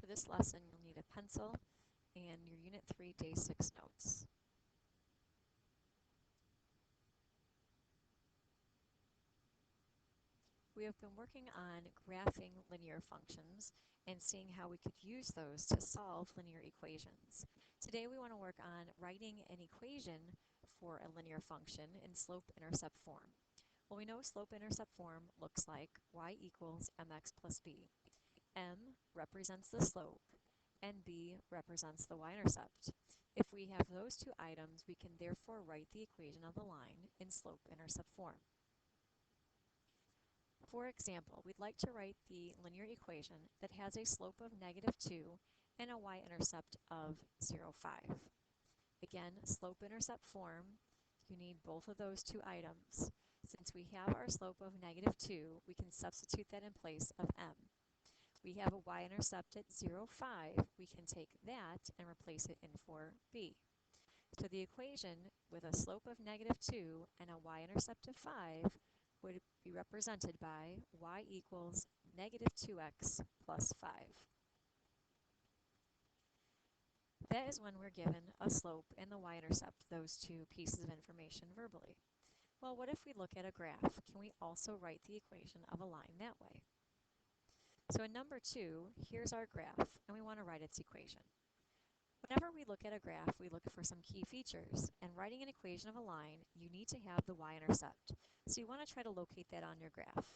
this lesson, you'll need a pencil and your Unit 3 Day 6 notes. We have been working on graphing linear functions and seeing how we could use those to solve linear equations. Today we want to work on writing an equation for a linear function in slope-intercept form. Well, we know slope-intercept form looks like y equals mx plus b. M represents the slope and b represents the y-intercept. If we have those two items, we can therefore write the equation of the line in slope-intercept form. For example, we'd like to write the linear equation that has a slope of -2 and a y-intercept of 0, 5. Again, slope-intercept form, you need both of those two items. Since we have our slope of -2, we can substitute that in place of m. We have a y-intercept at 0, 5. We can take that and replace it in for b. So the equation with a slope of -2 and a y-intercept of 5 would be represented by y equals -2x plus 5. That is when we're given a slope and the y-intercept, those two pieces of information verbally. Well, what if we look at a graph? Can we also write the equation of a line that way? So in number 2, here's our graph, and we want to write its equation. Whenever we look at a graph, we look for some key features, and writing an equation of a line, you need to have the y-intercept. So you want to try to locate that on your graph.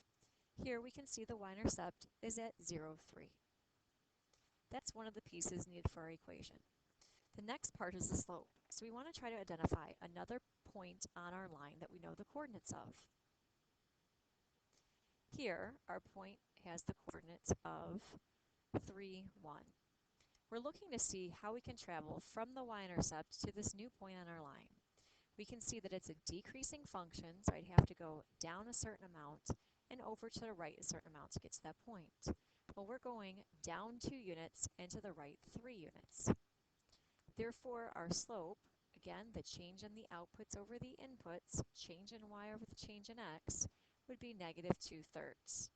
Here we can see the y-intercept is at 0, 3. That's one of the pieces needed for our equation. The next part is the slope. So we want to try to identify another point on our line that we know the coordinates of. Here, our point has the coordinates of 3, 1. We're looking to see how we can travel from the y-intercept to this new point on our line. We can see that it's a decreasing function, so I'd have to go down a certain amount and over to the right a certain amount to get to that point. Well, we're going down 2 units and to the right 3 units. Therefore, our slope, again, the change in the outputs over the inputs, change in y over the change in x, would be -2/3.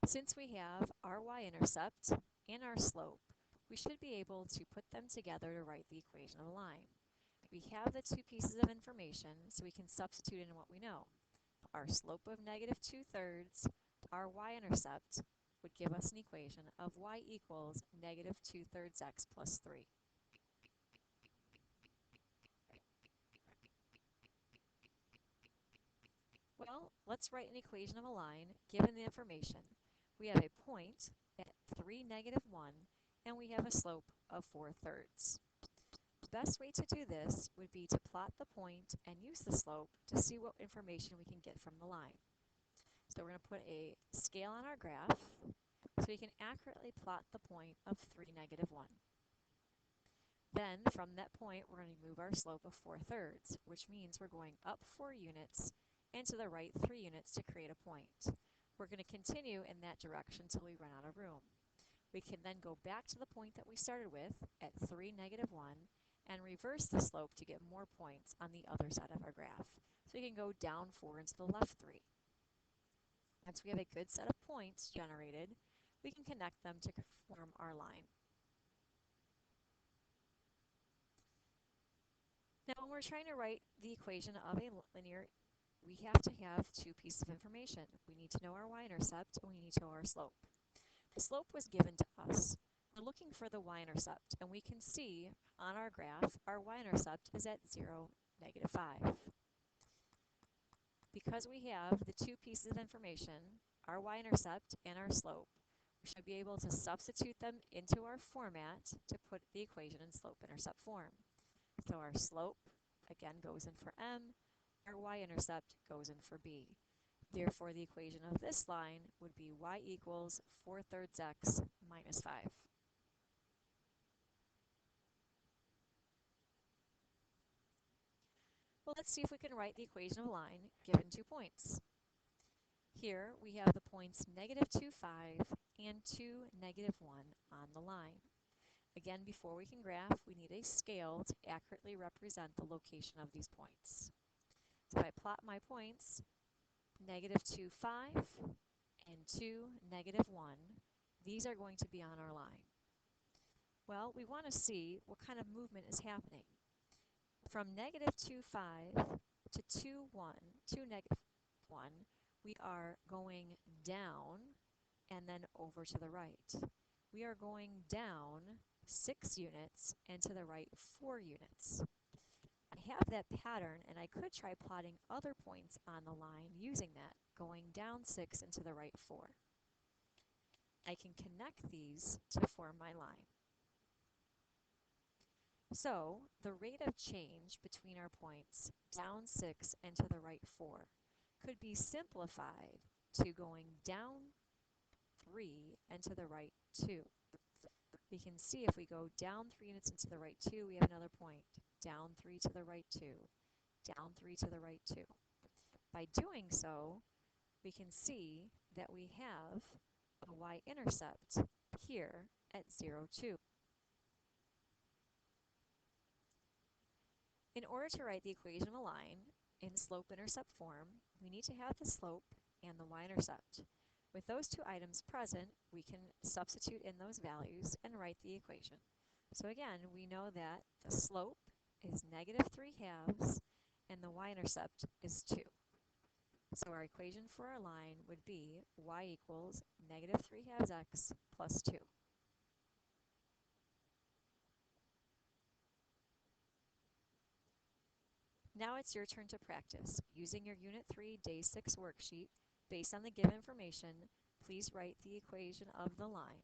Since we have our y-intercept and our slope, we should be able to put them together to write the equation of a line. We have the two pieces of information, so we can substitute in what we know. Our slope of -2/3, our y-intercept, would give us an equation of y equals -2/3 x plus 3. Well, let's write an equation of a line given the information. We have a point at 3, -1, and we have a slope of 4/3. The best way to do this would be to plot the point and use the slope to see what information we can get from the line. So we're going to put a scale on our graph so we can accurately plot the point of 3, -1. Then from that point we're going to move our slope of 4/3, which means we're going up 4 units and to the right 3 units to create a point. We're going to continue in that direction until we run out of room. We can then go back to the point that we started with at 3, -1 and reverse the slope to get more points on the other side of our graph. So we can go down 4 and to the left 3. Once we have a good set of points generated, we can connect them to form our line. Now when we're trying to write the equation of a linear, we have to have two pieces of information. We need to know our y-intercept and we need to know our slope. The slope was given to us. We're looking for the y-intercept, and we can see on our graph our y-intercept is at 0, -5. Because we have the two pieces of information, our y-intercept and our slope, we should be able to substitute them into our format to put the equation in slope-intercept form. So our slope, again, goes in for m, our y-intercept goes in for b. Therefore, the equation of this line would be y equals 4/3 x minus 5. Well, let's see if we can write the equation of a line given 2 points. Here we have the points -2, 5 and 2, -1 on the line. Again, before we can graph, we need a scale to accurately represent the location of these points. So if I plot my points, -2, 5 and 2, -1, these are going to be on our line. Well, we want to see what kind of movement is happening. From negative 2, 5 to 2, 1, 2, negative 1, we are going down and then over to the right. We are going down 6 units and to the right 4 units. I have that pattern, and I could try plotting other points on the line using that, going down 6 and to the right 4. I can connect these to form my line. So the rate of change between our points down 6 and to the right 4 could be simplified to going down 3 and to the right 2. We can see if we go down 3 units and to the right 2, we have another point. Down 3 to the right 2. Down 3 to the right 2. By doing so, we can see that we have a y-intercept here at 0, 2. In order to write the equation of a line in slope-intercept form, we need to have the slope and the y-intercept. With those two items present, we can substitute in those values and write the equation. So again, we know that the slope is negative 3 halves and the y-intercept is 2. So our equation for our line would be y equals negative 3 halves x plus 2. Now it's your turn to practice. Using your Unit 3 Day 6 worksheet, based on the given information, please write the equation of the line.